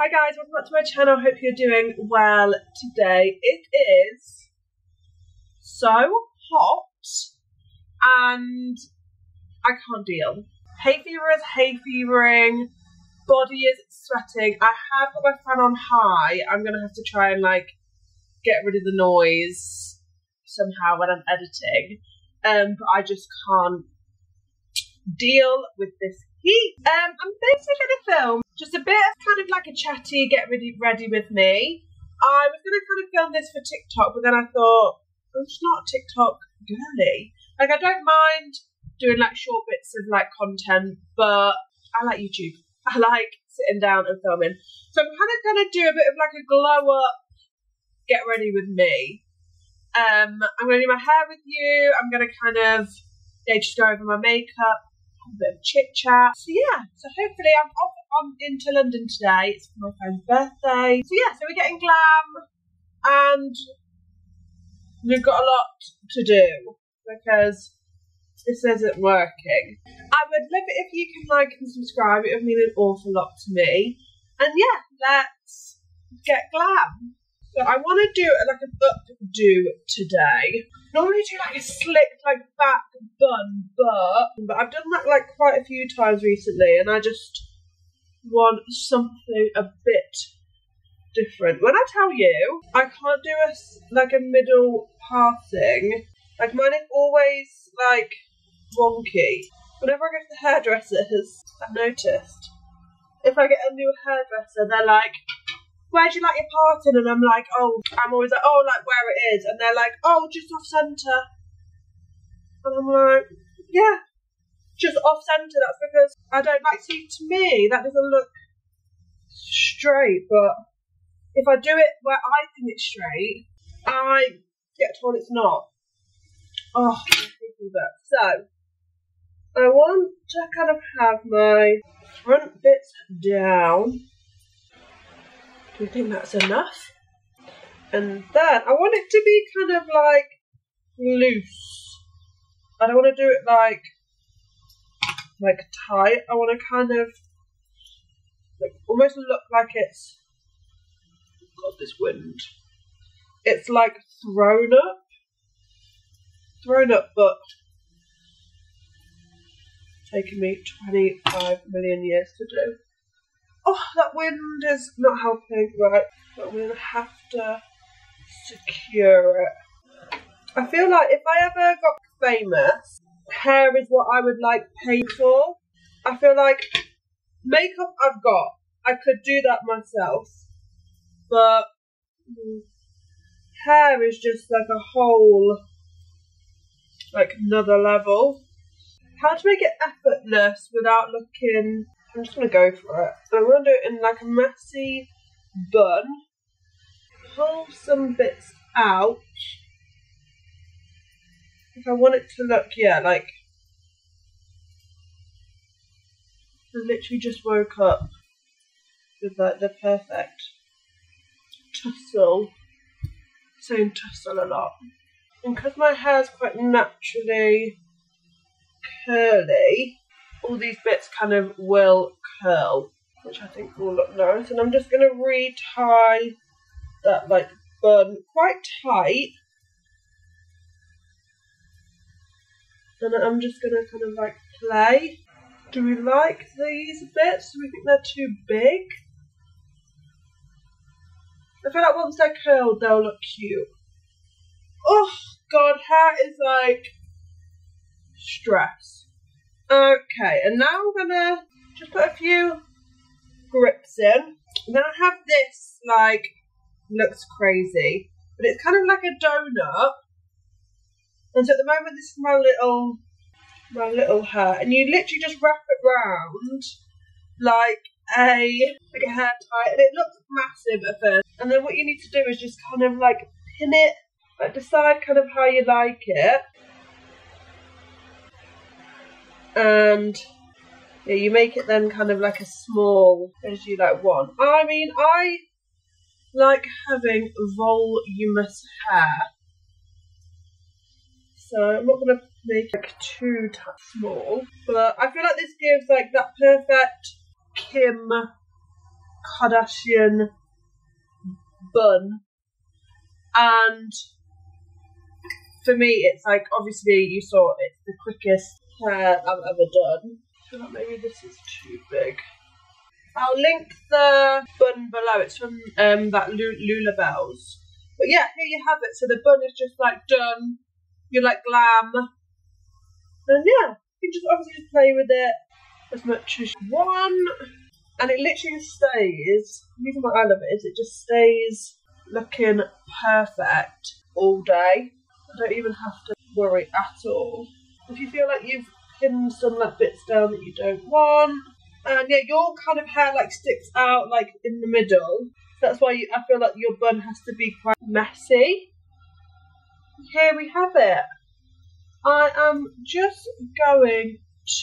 Hi guys, welcome back to my channel. Hope you're doing well today. It is so hot and I can't deal. Hay fever is hay fevering, body is sweating. I have got my fan on high. I'm gonna have to try and like get rid of the noise somehow when I'm editing. But I just can't deal with this heat. I'm basically gonna film just a bit of kind of like a chatty get ready with me. I was gonna kind of film this for TikTok, but then I thought I'm just not a TikTok girly. Like I don't mind doing like short bits of like content, but I like YouTube. I like sitting down and filming. So I'm kind of gonna do a bit of like a glow up get ready with me. I'm gonna do my hair with you. I'm gonna kind of just go over my makeup, have a bit of chit chat. So yeah, so hopefully I'm off into London today. It's my friend's birthday. So yeah, so we're getting glam and we've got a lot to do because this isn't working. I would love it if you can like and subscribe. It would mean an awful lot to me. And yeah, let's get glam. So I want to do like an updo today. Normally do like a slick like back bun, but I've done that like quite a few times recently, and I just want something a bit different. When I tell you, I can't do a middle parting. Like mine is always like wonky. Whenever I go to the hairdressers, I've noticed if I get a new hairdresser, they're like, where do you like your parting? And I'm like, oh, I'm always like, oh, like where it is. And they're like, oh, just off centre. And I'm like, yeah, just off centre. That's because I don't like, see, to me, that doesn't look straight. But if I do it where I think it's straight, I get told it's not. Oh, I hate that. So, I want to kind of have my front bits down. Do you think that's enough? And then I want it to be kind of like loose. I don't want to do it like tight. I want to kind of like almost look like it's, God, this wind. It's like thrown up, but taking me 25 million years to do. Oh, that wind is not helping, right? But I'm going to have to secure it. I feel like if I ever got famous, hair is what I would like pay for. I feel like makeup I've got, I could do that myself. But hair is just like a whole, like another level. How to make it effortless without looking, I'm just going to go for it. I'm going to do it in like a messy bun. Pull some bits out. If I want it to look, yeah, like I literally just woke up with like the perfect tussle. Saying tussle a lot. And because my hair's quite naturally curly, all these bits kind of will curl, which I think will look nice. And I'm just going to re-tie that like bun quite tight. And I'm just going to kind of like play. Do we like these bits? Do we think they're too big? I feel like once they're curled, they'll look cute. Oh, God, hair is like stress. Okay, and now I'm gonna just put a few grips in. And then I have this, like, looks crazy, but it's kind of like a donut. And so at the moment, this is my little hair, and you literally just wrap it round like a hair tie, and it looks massive at first. And then what you need to do is just kind of like pin it, like decide kind of how you like it. And yeah, you make it then kind of like as small as you like want. I mean, I like having voluminous hair, so I'm not going to make it like too small, but I feel like this gives like that perfect Kim Kardashian bun, and for me it's like, obviously you saw it's the quickest hair I've ever done. I feel like maybe this is too big. I'll link the bun below. It's from that Lula Bells. But yeah, here you have it. So the bun is just like done. You're like Glam. And yeah, you can just obviously just play with it as much as you want. And it literally stays, the reason why I love it is it just stays looking perfect all day. I don't even have to worry at all. If you feel like you've pinned some like bits down that you don't want, and yeah, your kind of hair like sticks out like in the middle. That's why I feel like your bun has to be quite messy. Here we have it. I am just going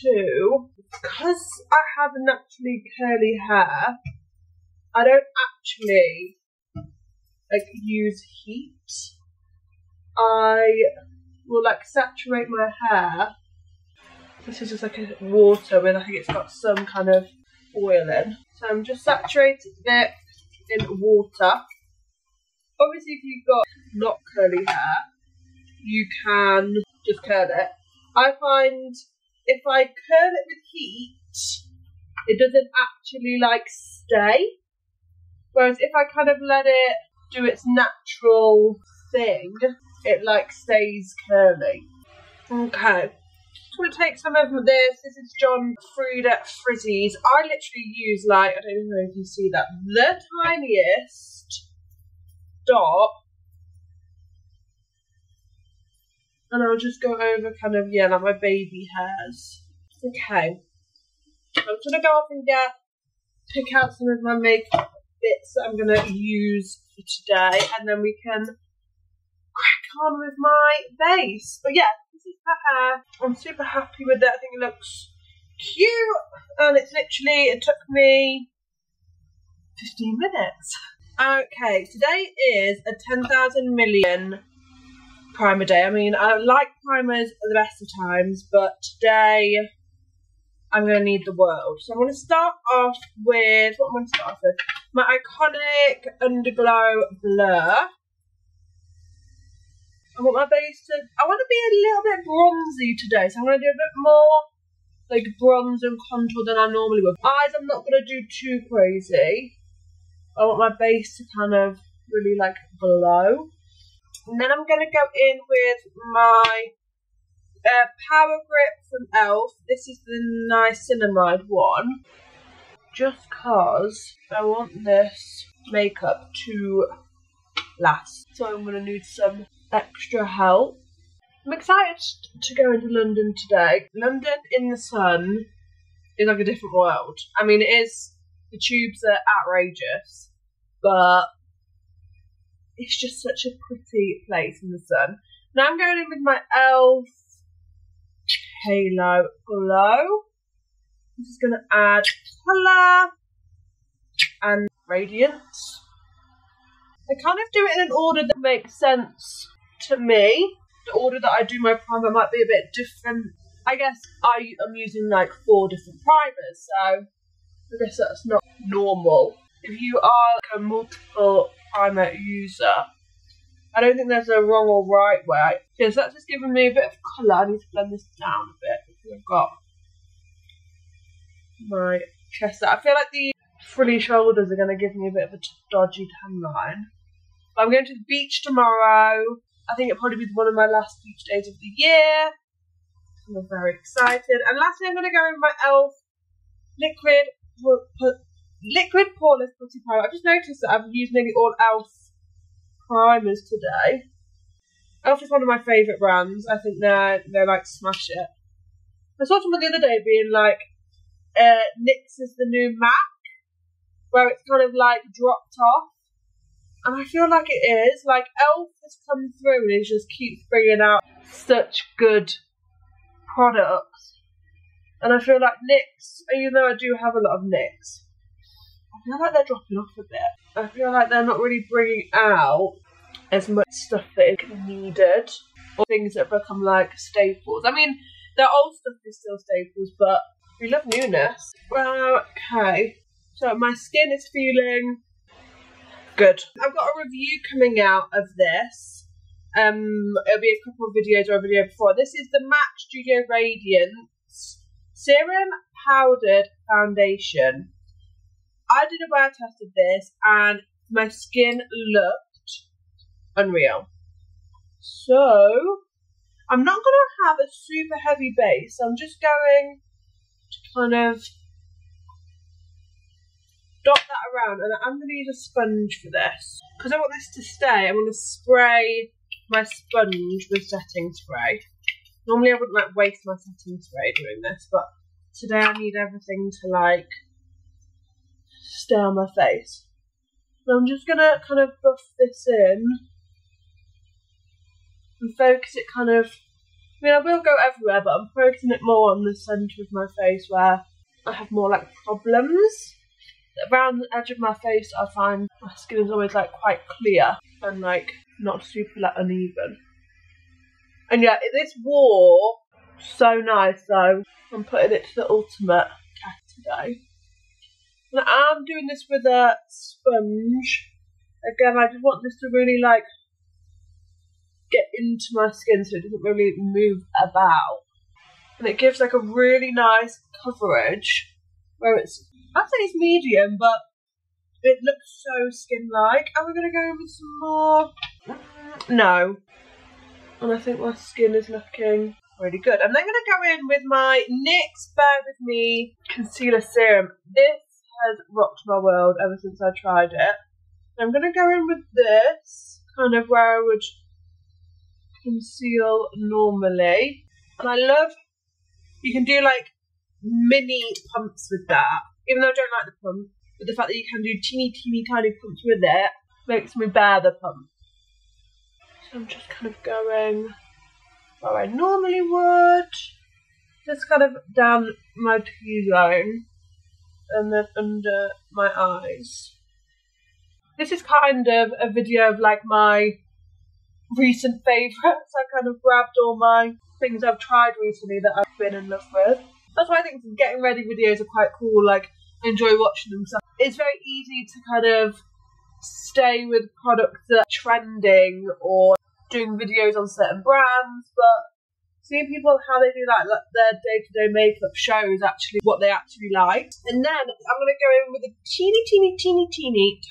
to, because I have naturally curly hair, I don't actually like use heat. I will like saturate my hair. This is just like a water with, I think it's got some kind of oil in. So I'm just saturating it in water. Obviously if you've got not curly hair, you can just curl it. I find if I curl it with heat, it doesn't actually like stay. Whereas if I kind of let it do its natural thing, it like stays curly. Okay. I'm going to take some of this. This is John Frieda Frizzies. I literally use like, I don't even know if you see that, the tiniest dot. And I'll just go over kind of, yeah, like my baby hairs. Okay. I'm just going to go off and pick out some of my makeup bits that I'm going to use for today. And then we can crack on with my base. But yeah, this is her hair. I'm super happy with it. I think it looks cute. And it's literally, it took me 15 minutes. Okay, today is a 10,000 million primer day. I mean, I like primers the best of times, but today I'm going to need the world. So I'm going to start off with, what am I going to start off with? My iconic Underglow Blur. I want my base to, I want to be a little bit bronzy today, so I'm going to do a bit more like bronze and contour than I normally would. Eyes I'm not going to do too crazy. I want my base to kind of really like glow. And then I'm going to go in with my Power Grip from e.l.f. This is the Niacinamide one. Just because I want this makeup to last. So I'm going to need some extra help. I'm excited to go into London today. London in the sun is like a different world. I mean, it is, the tubes are outrageous, but it's just such a pretty place in the sun. Now I'm going in with my e.l.f. Halo Glow. This is going to add colour and radiance. I kind of do it in an order that makes sense to me. The order that I do my primer might be a bit different. I guess I'm using like 4 different primers, so I guess that's not normal. If you are like a multiple primer user, I don't think there's a wrong or right way. Yeah, so that's just giving me a bit of colour. I need to blend this down a bit because I've got my chest out. I feel like the frilly shoulders are going to give me a bit of a dodgy tan line. But I'm going to the beach tomorrow. I think it'll probably be one of my last beach days of the year. I'm very excited. And lastly, I'm going to go in my e.l.f. Liquid Poreless Putty Primer. I've just noticed that I've used nearly all e.l.f. primers today. e.l.f. is one of my favourite brands. I think they're like smash it. I saw someone the other day being like, NYX is the new MAC, where it's kind of like dropped off. And I feel like it is. Like, e.l.f. has come through and it just keeps bringing out such good products. And I feel like NYX, even though I do have a lot of NYX, I feel like they're dropping off a bit. I feel like they're not really bringing out as much stuff that is needed, or things that have become like staples. I mean, their old stuff is still staples, but we love newness. Well, okay. So my skin is feeling good. I've got a review coming out of this. It'll be a couple of videos or a video before. This is the MAC Studio Radiance Serum Powdered Foundation. I did a wear test of this and my skin looked unreal. So I'm not going to have a super heavy base. I'm just going to kind of dot that around, and I'm going to use a sponge for this. Because I want this to stay, I'm going to spray my sponge with setting spray. Normally I wouldn't like waste my setting spray doing this, but today I need everything to like stay on my face. So I'm just going to kind of buff this in and focus it kind of, I mean I will go everywhere, but I'm focusing it more on the centre of my face where I have more like problems. Around the edge of my face I find my skin is always like quite clear and like not super like uneven. And yeah, this wore so nice, so I'm putting it to the ultimate test today. And I'm doing this with a sponge. Again, I just want this to really like get into my skin so it doesn't really move about. And it gives like a really nice coverage where it's, I'd say it's medium, but it looks so skin-like. And we're going to go in with some more. No. And I think my skin is looking really good. I'm then going to go in with my NYX Bear With Me Concealer Serum. This has rocked my world ever since I tried it. I'm going to go in with this, kind of where I would conceal normally. And I love, you can do like mini pumps with that. Even though I don't like the pump, but the fact that you can do teeny tiny pumps with it makes me bear the pump. So I'm just kind of going where I normally would, just kind of down my T-zone and then under my eyes. This is kind of a video of like my recent favourites. I kind of grabbed all my things I've tried recently that I've been in love with. That's why I think getting ready videos are quite cool, like I enjoy watching them. So it's very easy to kind of stay with products that are trending or doing videos on certain brands, but seeing people how they do like their day-to-day makeup shows actually what they actually like. And then I'm going to go in with a teeny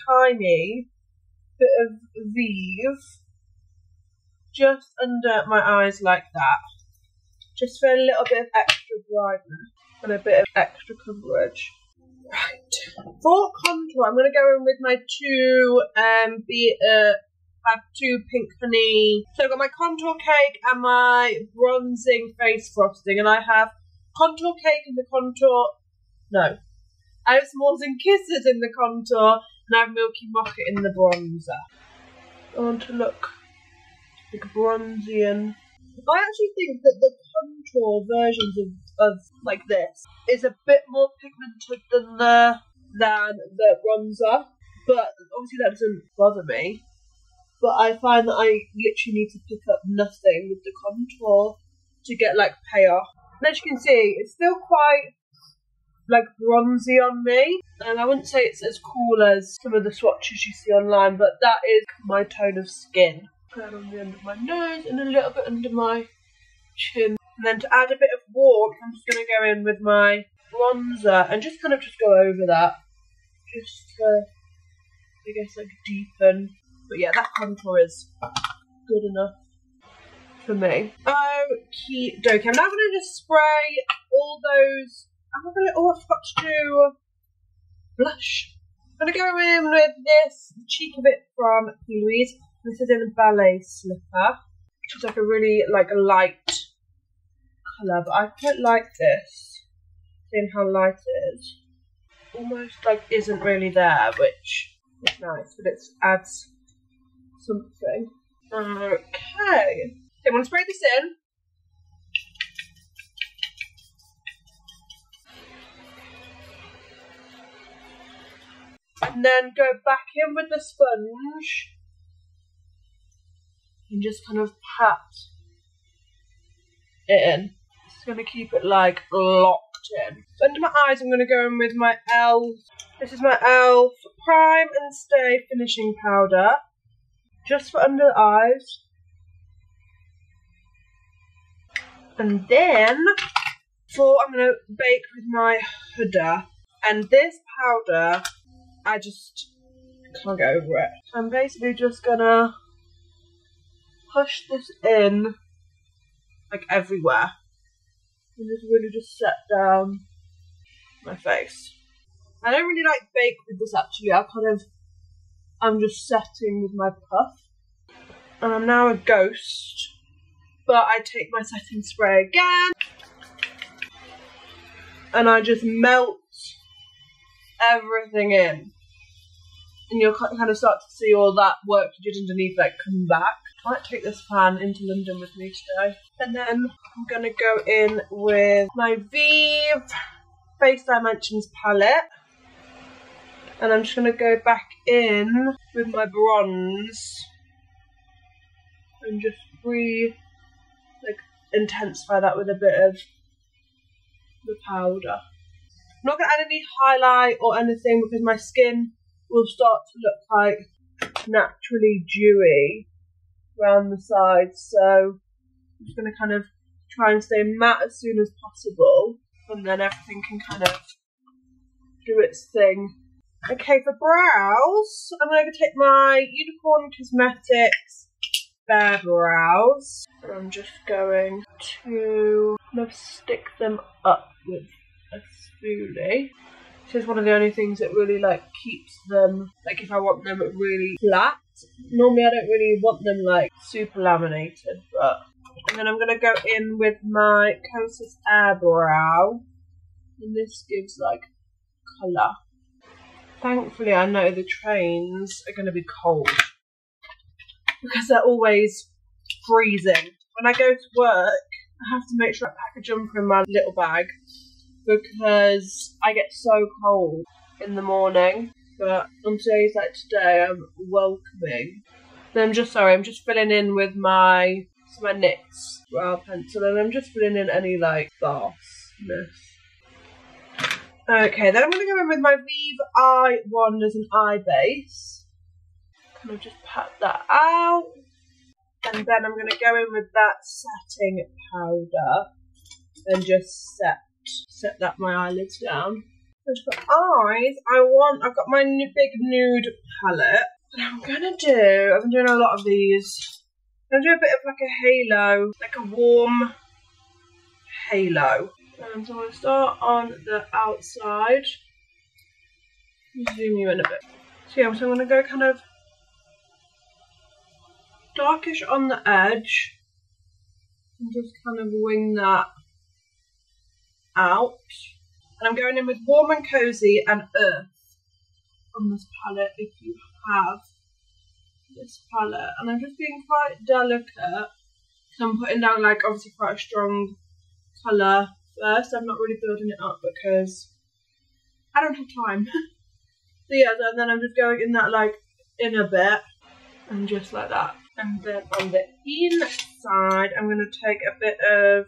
tiny bit of VIEVE just under my eyes like that. Just for a little bit of extra brightness and a bit of extra coverage. Right. For contour, I'm going to go in with my two, I have two Pink Honey. So I've got my contour cake and my bronzing face frosting. And I have contour cake in the contour. No. I have s'mores and kisses in the contour. And I have Milky Mocha in the bronzer. I want to look like bronzy and... I actually think that the contour versions of like this is a bit more pigmented than the bronzer, but obviously that doesn't bother me. But I find that I literally need to pick up nothing with the contour to get like payoff. And as you can see, it's still quite like bronzy on me, and I wouldn't say it's as cool as some of the swatches you see online, but that is my tone of skin. On the end of my nose and a little bit under my chin. And then to add a bit of warmth, I'm just going to go in with my bronzer and just kind of just go over that. Just to, I guess, like deepen. But yeah, that contour is good enough for me. Okie dokie. I'm now going to just spray all those. I forgot to do blush. I'm going to go in with this, the cheek of it from PLOUISE. This is in a ballet slipper, which is like a really like a light colour, but I quite like this, seeing how light it is. Almost like isn't really there, which is nice, but it adds something. Okay, I'm going to spray this in. And then go back in with the sponge. And just kind of pat it in. Just going to keep it like locked in. So under my eyes I'm going to go in with my This is my e.l.f. Prime and Stay Finishing Powder. Just for under the eyes. And then, I'm going to bake with my Huda. And this powder, I just can't get over it. I'm basically just going to push this in, like everywhere. And just really just set down my face. I don't really like bake with this actually. I'm just setting with my puff. And I'm now a ghost. But I take my setting spray again. And I just melt everything in. And you'll kind of start to see all that work you did underneath like come back. I might take this fan into London with me today. And then I'm going to go in with my VIEVE Face Dimensions palette. And I'm just going to go back in with my bronze. And just intensify that with a bit of the powder. I'm not going to add any highlight or anything because my skin will start to look like naturally dewy around the sides. So I'm just going to kind of try and stay matte as soon as possible, and then everything can kind of do its thing. Okay, for brows, I'm going to take my Unicorn Cosmetics Bare Brows. And I'm just going to kind of stick them up with a spoolie. This is one of the only things that really like keeps them, like if I want them really flat. Normally I don't really want them like super laminated, but. And then I'm going to go in with my Kosas Airbrush. And this gives like colour. Thankfully I know the trains are going to be cold. Because they're always freezing. When I go to work, I have to make sure I pack a jumper in my little bag because I get so cold in the morning. But on days like today, I'm welcoming. Then I'm just filling in with my NYX brow pencil, and I'm just filling in any like sparseness. Okay, then I'm going to go in with my VIEVE Eye Wand as an eye base. Kind of just pat that out, and then I'm going to go in with that setting powder and just set that my eyelids down. And for eyes, I've got my big nude palette. What I'm going to do, I've been doing a lot of these. I'm going to do a bit of like a halo, like a warm halo. And so I'm going to start on the outside. Zoom you in a bit. So yeah, so I'm going to go kind of darkish on the edge and just kind of wing that out. And I'm going in with Warm and Cozy and Earth on this palette if you have this palette. And I'm just being quite delicate. So I'm putting down like obviously quite a strong colour first. I'm not really building it up because I don't have time. So yeah, and then I'm just going in that like inner bit and just like that. And then on the inside, I'm going to take a bit of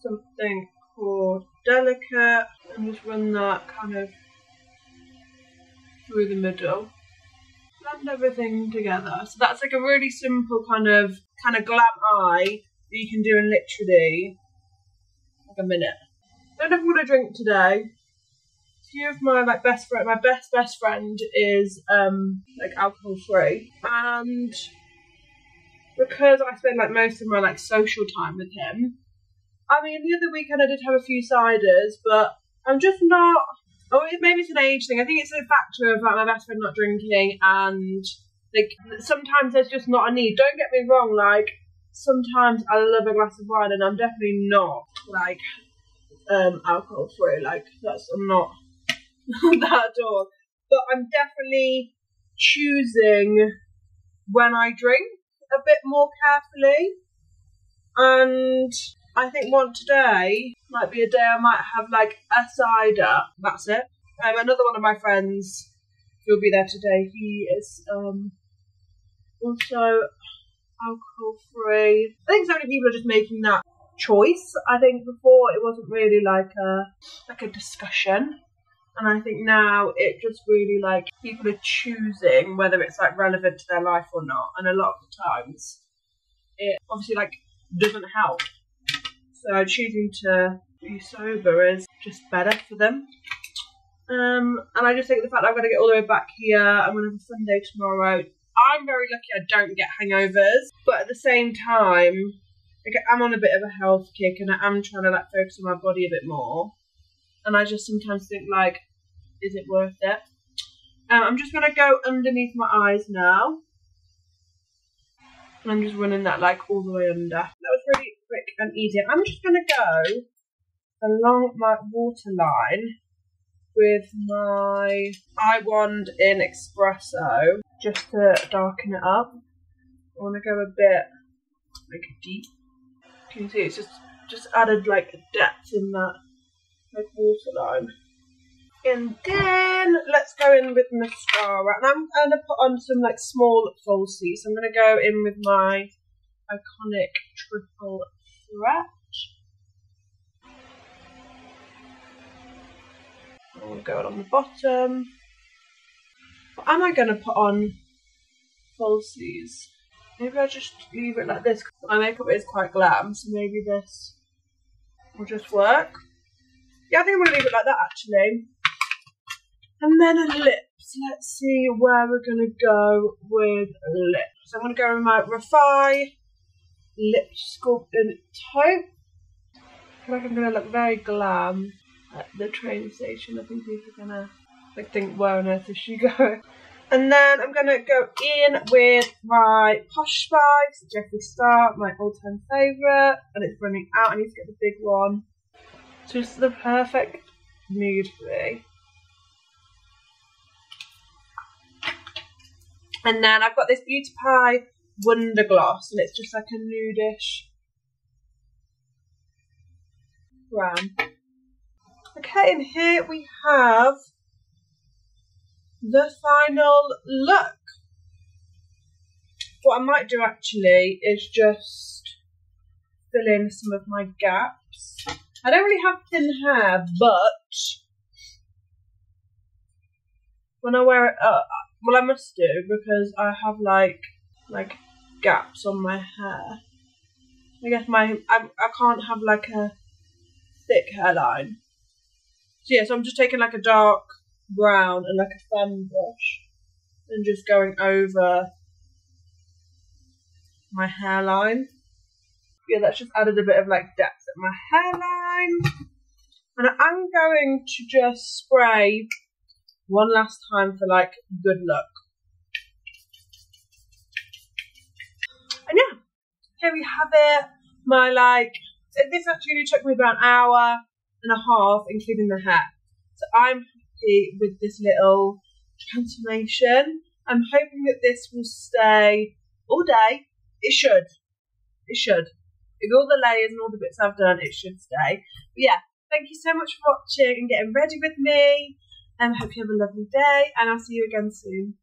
something called Delicate and just run that kind of through the middle. Blend everything together. So that's like a really simple kind of glam eye that you can do in literally like a minute. I don't have what to drink today. Few of my like best friend is like alcohol free, and because I spend like most of my like social time with him. I mean, the other weekend I did have a few ciders, but I'm just not. Oh, maybe it's an age thing. I think it's a factor of like my best friend not drinking, and like sometimes there's just not a need. Don't get me wrong, like sometimes I love a glass of wine, and I'm definitely not like alcohol free. Like I'm not that at all. But I'm definitely choosing when I drink a bit more carefully, and I think today might be a day I might have like a cider. That's it. Another one of my friends who'll be there today, he is also alcohol free. I think so many people are just making that choice. I think before it wasn't really like a discussion. And I think now it just really like people are choosing whether it's like relevant to their life or not. And a lot of the times it obviously like doesn't help. So choosing to be sober is just better for them. And I just think the fact that I've got to get all the way back here, I'm going to have a fun day tomorrow. I'm very lucky I don't get hangovers, but at the same time, like, I'm on a bit of a health kick and I am trying to like focus on my body a bit more. And I just sometimes think like, is it worth it? I'm just going to go underneath my eyes now. And I'm just running that like all the way under. That was really quick and easy. I'm just going to go along my waterline with my eye wand in espresso just to darken it up. I want to go a bit like deep. Can you see it's just added like depth in that like waterline. And then let's go in with mascara, and I'm going to put on some like small falsies. So I'm going to go in with my iconic triple threat. I'll go along the bottom. What am I going to put on falsies? Maybe I'll just leave it like this. My makeup is quite glam, so maybe this will just work. Yeah, I think I'm going to leave it like that actually. And then lips. Let's see where we're going to go with lips. So I'm going to go with my Refi Lip Sculpting Taupe. I feel like I'm going to look very glam at the train station. I think people are going to like think, where on earth is she going? And then I'm going to go in with my Posh Spice, Jeffree Star, my all-time favourite. And it's running out. I need to get the big one. So it's the perfect mood for me. And then I've got this Beauty Pie Wonder Gloss, and it's just like a nudish brown. Okay, and here we have the final look. What I might do actually is just fill in some of my gaps. I don't really have thin hair, but when I wear it up, well, I must do, because I have like gaps on my hair. I guess I can't have like a thick hairline. So yeah, so I'm just taking like a dark brown and like a fan brush and just going over my hairline. Yeah, that's just added a bit of like depth at my hairline. And I'm going to just spray one last time for like good luck. And yeah, here we have it. My this actually took me about an hour and a half, including the hair. So I'm happy with this little transformation. I'm hoping that this will stay all day. It should. It should. With all the layers and all the bits I've done, it should stay. But yeah, thank you so much for watching and getting ready with me. I hope you have a lovely day, and I'll see you again soon.